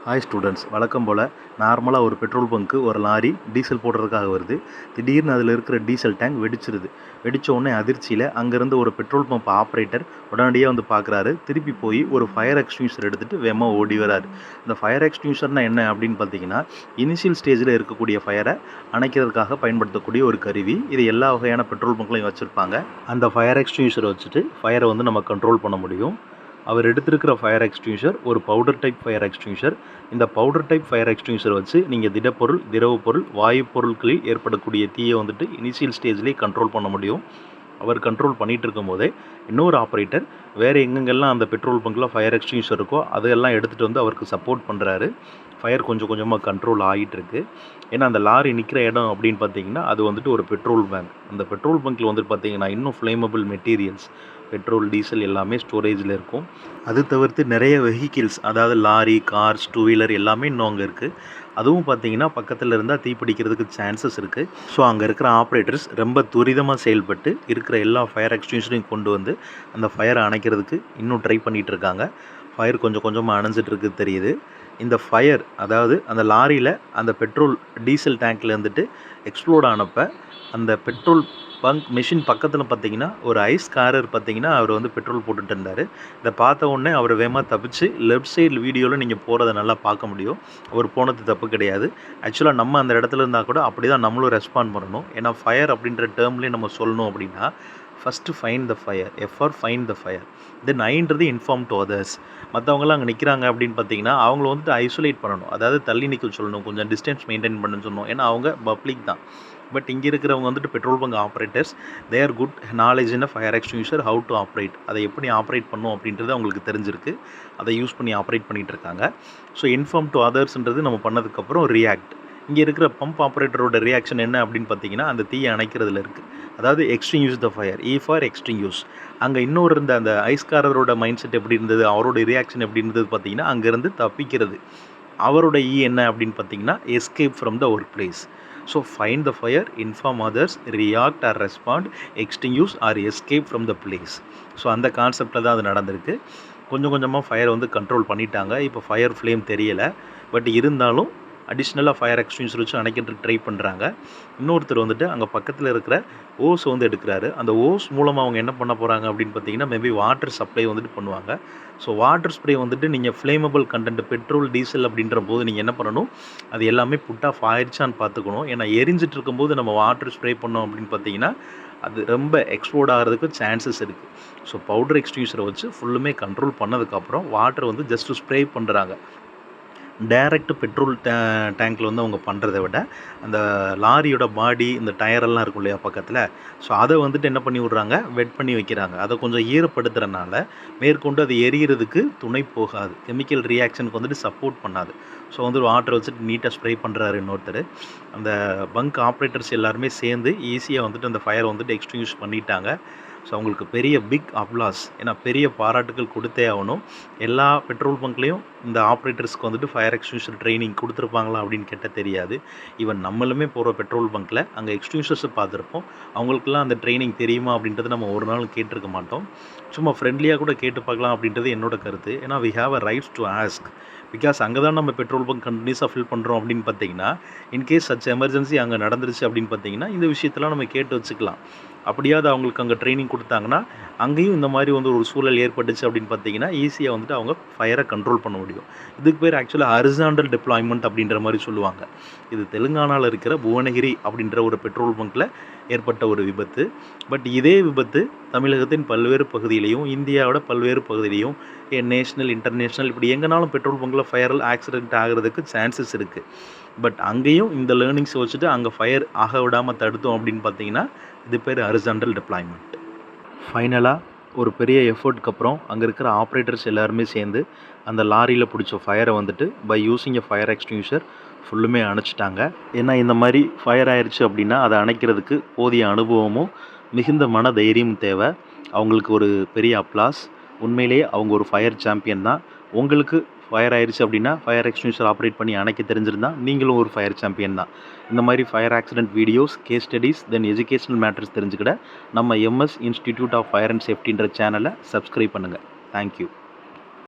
Hi students, வழக்கம் போல் நார்மலாக ஒரு பெட்ரோல் பங்க்கு ஒரு லாரி டீசல் போடுறதுக்காக வருது. திடீர்னு அதில் இருக்கிற டீசல் டேங்க் வெடிச்சிருது. வெடித்த உடனே அதிர்ச்சியில் அங்கேருந்து ஒரு பெட்ரோல் பம்ப் ஆப்ரேட்டர் உடனடியாக வந்து பார்க்குறாரு. திருப்பி போய் ஒரு ஃபயர் எக்ஸ்டிங்யூஷர் எடுத்துகிட்டு வேகமாக ஓடி வராரு. இந்த ஃபயர் எக்ஸ்டிங்யூஷர்னால் என்ன அப்படின்னு பார்த்தீங்கன்னா, இனிஷியல் ஸ்டேஜில் இருக்கக்கூடிய ஃபயரை அணைக்கிறதுக்காக பயன்படுத்தக்கூடிய ஒரு கருவி. இது எல்லா வகையான பெட்ரோல் பங்க்லையும் வச்சுருப்பாங்க. அந்த ஃபயர் எக்ஸ்டிங்யூஷரை வச்சுட்டு ஃபயரை வந்து நம்ம கண்ட்ரோல் பண்ண முடியும். அவர் எடுத்திருக்கிற ஃபயர் எக்ஸ்டிங்யூஷர் ஒரு பவுடர் டைப் ஃபயர் எக்ஸ்டிங்யூஷர். இந்த பவுடர் டைப் ஃபயர் எக்ஸ்டிங்யூஷர் வச்சு நீங்கள் திடப்பொருள், திரவ பொருள், வாயு பொருட்களில் ஏற்படக்கூடிய தீயை வந்துட்டு இனிஷியல் ஸ்டேஜ்லேயே கண்ட்ரோல் பண்ண முடியும். அவர் கண்ட்ரோல் பண்ணிகிட்டு இருக்கும் போதே இன்னொரு ஆப்ரேட்டர் வேறு எங்கெங்கெல்லாம் அந்த பெட்ரோல் பங்கில் ஃபயர் எக்ஸ்டிங்யூஷர் இருக்கோ அதெல்லாம் எடுத்துகிட்டு வந்து அவருக்கு சப்போர்ட் பண்ணுறாரு. ஃபயர் கொஞ்சம் கொஞ்சமாக கண்ட்ரோல் ஆகிட்டுருக்கு. ஏன்னா அந்த லாரி நிற்கிற இடம் அப்படின்னு பார்த்தீங்கன்னா அது வந்துட்டு ஒரு பெட்ரோல் பேங்க். அந்த பெட்ரோல் பங்க்கில் வந்துட்டு பார்த்தீங்கன்னா இன்னும் ஃப்ளேமபிள் மெட்டீரியல்ஸ், பெட்ரோல், டீசல் எல்லாமே ஸ்டோரேஜில் இருக்கும். அது தவிர்த்து நிறைய வெஹிக்கிள்ஸ், அதாவது லாரி, கார்ஸ், டூ வீலர் எல்லாமே இன்னும் அங்கே இருக்குது. அதுவும் பார்த்தீங்கன்னா பக்கத்தில் இருந்தால் தீப்பிடிக்கிறதுக்கு சான்சஸ் இருக்குது. ஸோ அங்கே இருக்கிற ஆப்ரேட்டர்ஸ் ரொம்ப துரிதமாக செயல்பட்டு இருக்கிற எல்லா ஃபயர் எக்ஸ்டிங்யூஷரையும் கொண்டு வந்து அந்த ஃபயரை அணைக்கிறதுக்கு இன்னும் ட்ரை பண்ணிகிட்டு இருக்காங்க. ஃபயர் கொஞ்சம் கொஞ்சமாக அணைஞ்சிட்ருக்கு தெரியுது. இந்த ஃபயர், அதாவது அந்த லாரியில் அந்த பெட்ரோல் டீசல் டேங்க்கில் இருந்துட்டு எக்ஸ்ப்ளோட் ஆனப்போ அந்த பெட்ரோல் பங்க் மிஷின் பக்கத்தில் பார்த்தீங்கன்னா ஒரு ஐஸ்காரர் பார்த்தீங்கன்னா அவர் வந்து பெட்ரோல் போட்டுட்டு இருந்தார். இதை பார்த்த உடனே அவர் வேகமாக தப்பிச்சு லெஃப்ட் சைடு வீடியோவில் நீங்கள் போகிறத நல்லா பார்க்க முடியும். அவர் போனது தப்பு கிடையாது. ஆக்சுவலாக நம்ம அந்த இடத்துல இருந்தால் கூட அப்படி தான் நம்மளும் ரெஸ்பாண்ட் பண்ணணும். ஏன்னா ஃபயர் அப்படின்ற டேர்ம்லேயே நம்ம சொல்லணும் அப்படின்னா first find the fire, F R find the fire, then ஐன்றது இன்ஃபார்ம் டு அதர்ஸ். மற்றவங்களாம் அங்கே நிற்கிறாங்க அப்படின்னு பார்த்தீங்கன்னா அவங்கள வந்துட்டு ஐசோலேட் பண்ணணும், அதாவது தள்ளி நிற்க சொல்லணும், கொஞ்சம் டிஸ்டன்ஸ் மெயின்டைன் பண்ணணும்னு சொல்லணும். ஏன்னா அவங்க பப்ளிக் தான். பட் இங்கே இருக்கிறவங்க வந்துட்டு petrol bunk operators, they are good knowledge in fire extinguisher, how to operate, அதை எப்படி ஆப்ரேட் பண்ணும் அப்படின்றது அவங்களுக்கு தெரிஞ்சிருக்கு. அதை யூஸ் பண்ணி ஆப்ரேட் பண்ணிகிட்டு இருக்காங்க. ஸோ இன்ஃபார்ம் டு அதர்ஸ்ன்றது நம்ம பண்ணதுக்கப்புறம் ரியாக்ட். இங்கே இருக்கிற பம்ப் ஆப்ரேட்டரோட ரியாக்ஷன் என்ன அப்படின்னு பார்த்தீங்கன்னா அந்த தீயை அணைக்கிறதுல இருக்குது. அதாவது எக்ஸ்டிங்யூஸ் த ஃபயர், இ ஃபார் எக்ஸ்டிங்யூஸ். அங்கே இன்னொரு இருந்த அந்த ஐஸ்காரரோட மைண்ட் செட் எப்படி இருந்தது, அவரோட ரியாக்ஷன் எப்படி இருந்தது பார்த்தீங்கன்னா அங்கேருந்து தப்பிக்கிறது. அவரோட இ என்ன அப்படின்னு பார்த்தீங்கன்னா escape from the work place. So find the fire, inform others, react or respond, extinguish or escape from the place. So அந்த கான்செப்டில் தான் அது நடந்திருக்கு. கொஞ்சம் கொஞ்சமாக ஃபயர் வந்து கண்ட்ரோல் பண்ணிட்டாங்க. இப்போ ஃபயர் ஃப்ளேம் தெரியலை. பட் இருந்தாலும் அடிஷ்னலாக ஃபயர் எக்ஸ்டிங்யூஷர் வச்சு அணைக்கிறதுக்கு ட்ரை பண்ணுறாங்க. இன்னொருத்தர் வந்துட்டு அங்கே பக்கத்தில் இருக்கிற ஓஸ் வந்து எடுக்கிறாரு. அந்த ஓஸ் மூலமாக அவங்க என்ன பண்ண போகிறாங்க அப்படின்னு பார்த்தீங்கன்னா மேபி வாட்டர் சப்ளை வந்துட்டு பண்ணுவாங்க. ஸோ வாட்டர் ஸ்ப்ரே வந்துட்டு நீங்கள் ஃப்ளேமபிள் கண்டென்ட் பெட்ரோல், டீசல் அப்படின்ற போது நீங்கள் என்ன பண்ணணும், அது எல்லாமே புட் ஆஃப் ஆயிடுச்சான்னு பார்த்துக்கணும். ஏன்னா எரிஞ்சிட்டு இருக்கும்போது நம்ம வாட்டர் ஸ்ப்ரே பண்ணோம் அப்படின்னு பார்த்தீங்கன்னா அது ரொம்ப எக்ஸ்ப்ளோட் ஆகிறதுக்கு சான்சஸ் இருக்குது. ஸோ பவுடர் எக்ஸ்டிங்யூஷரை வச்சு ஃபுல்லுமே கண்ட்ரோல் பண்ணதுக்கப்புறம் வாட்டர் வந்து ஜஸ்ட்டு ஸ்ப்ரே பண்ணுறாங்க. டைரக்ட் பெட்ரோல் டேங்க்கில் வந்து அவங்க பண்ணுறத விட அந்த லாரியோட பாடி, இந்த டயரெல்லாம் இருக்கும் இல்லையா பக்கத்தில், ஸோ அதை வந்துட்டு என்ன பண்ணி விட்றாங்க, வெட் பண்ணி வைக்கிறாங்க. அதை கொஞ்சம் ஈரப்படுத்துறதுனால மேற்கொண்டு அது எரியறதுக்கு துணை போகாது, கெமிக்கல் ரியாக்ஷனுக்கு வந்துட்டு சப்போர்ட் பண்ணாது. ஸோ வந்து வாட்டரை வச்சுட்டு நீட்டாக ஸ்ப்ரே பண்ணுறாரு இன்னொருத்தர். அந்த பங்க் ஆப்ரேட்டர்ஸ் எல்லாருமே சேர்ந்து ஈஸியாக வந்துட்டு அந்த ஃபயரை வந்துட்டு எக்ஸ்டிங்யூஷ் பண்ணிட்டாங்க. ஸோ அவங்களுக்கு பெரிய பிக் அப்ளாஸ், ஏன்னா பெரிய பாராட்டுகள் கொடுத்தே ஆகணும். எல்லா பெட்ரோல் பங்க்லேயும் இந்த ஆப்ரேட்டர்ஸ்க்கு வந்துட்டு ஃபயர் எக்ஸ்டிங்யூஷர் ட்ரைனிங் கொடுத்துருப்பாங்களா அப்படின்னு கேட்டால் தெரியாது. ஈவன் நம்மளுமே போகிற பெட்ரோல் பங்க்கில் அங்கே எக்ஸ்டிங்யூஷர்ஸை பார்த்துருப்போம். அவங்களுக்குலாம் அந்த ட்ரைனிங் தெரியுமா அப்படின்றது நம்ம ஒரு நாள் கேட்டிருக்க மாட்டோம். சும்மா ஃப்ரெண்ட்லியாக கூட கேட்டு பார்க்கலாம் அப்படின்றது என்னோட கருத்து. ஏன்னா we have a rights to ask. Because அங்கே தான் நம்ம பெட்ரோல் பங்க் கண்டினியூஸாக ஃபில் பண்ணுறோம் அப்படின்னு பார்த்தீங்கன்னா, இன்கேஸ் சச் எமர்ஜென்சி அங்கே நடந்துருச்சு அப்படின்னு பார்த்தீங்கன்னா இந்த விஷயத்தெல்லாம் நம்ம கேட்டு வச்சுக்கலாம். அப்படியாவது அவங்களுக்கு அங்கே ட்ரைனிங் கொடுத்தாங்கன்னா அங்கேயும் இந்த மாதிரி வந்து ஒரு சூழல் ஏற்பட்டுச்சு அப்படின்னு பார்த்தீங்கன்னா ஈஸியாக வந்துட்டு அவங்க ஃபயரை கண்ட்ரோல் பண்ண முடியும். இதுக்கு பேர் ஆக்சுவலாக ஹரிசாண்டல் டிப்ளாய்மெண்ட் அப்படின்ற மாதிரி சொல்லுவாங்க. இது தெலுங்கானாவில் இருக்கிற புவனகிரி அப்படின்ற ஒரு பெட்ரோல் பங்க்கில் ஏற்பட்ட ஒரு விபத்து. பட் இதே விபத்து தமிழகத்தின் பல்வேறு பகுதியிலையும், இந்தியாவோட பல்வேறு பகுதியிலையும், நேஷ்னல், இன்டர்நேஷ்னல், இப்படி எங்கேனாலும் பெட்ரோல் பங்கில் ஃபயரல் ஆக்சிடென்ட் ஆகிறதுக்கு சான்சஸ் இருக்குது. பட் அங்கேயும் இந்த லேர்னிங்ஸை வச்சுட்டு அங்கே ஃபயர் ஆக விடாமல் தடுத்தோம் அப்படின்னு பார்த்தீங்கன்னா இது பேர் ஹரிசாண்டல் டிப்ளாய்மெண்ட். ஃபைனலாக ஒரு பெரிய எஃபர்ட்க்கு அப்புறம் அங்கே இருக்கிற ஆப்ரேட்டர்ஸ் எல்லாருமே சேர்ந்து அந்த லாரியில் பிடிச்ச ஃபயரை வந்துட்டு by using a fire extinguisher ஃபுல்லுமே அணைச்சிட்டாங்க. ஏன்னா இந்த மாதிரி ஃபயர் ஆயிடுச்சு அப்படின்னா அதை அணைக்கிறதுக்கு போதிய அனுபவமும் மிகுந்த மன தைரியமும் தேவை. அவங்களுக்கு ஒரு பெரிய அப்ளாஸ். உண்மையிலேயே அவங்க ஒரு ஃபயர் சாம்பியன் தான். உங்களுக்கு ஃபயர் ஆயிடுச்சு அப்படின்னா ஃபயர் எக்ஸ்டிங்யூஷர் ஆப்ரேட் பண்ணி அணைக்க தெரிஞ்சிருந்தால் நீங்களும் ஒரு ஃபயர் சாம்பியன் தான். இந்த மாதிரி fire accident videos, case studies, then educational matters தெரிஞ்சுக்கிட நம்ம MS institute of fire and சேஃப்டின்ற சேனலை சப்ஸ்கிரைப் பண்ணுங்கள். தேங்க்யூ.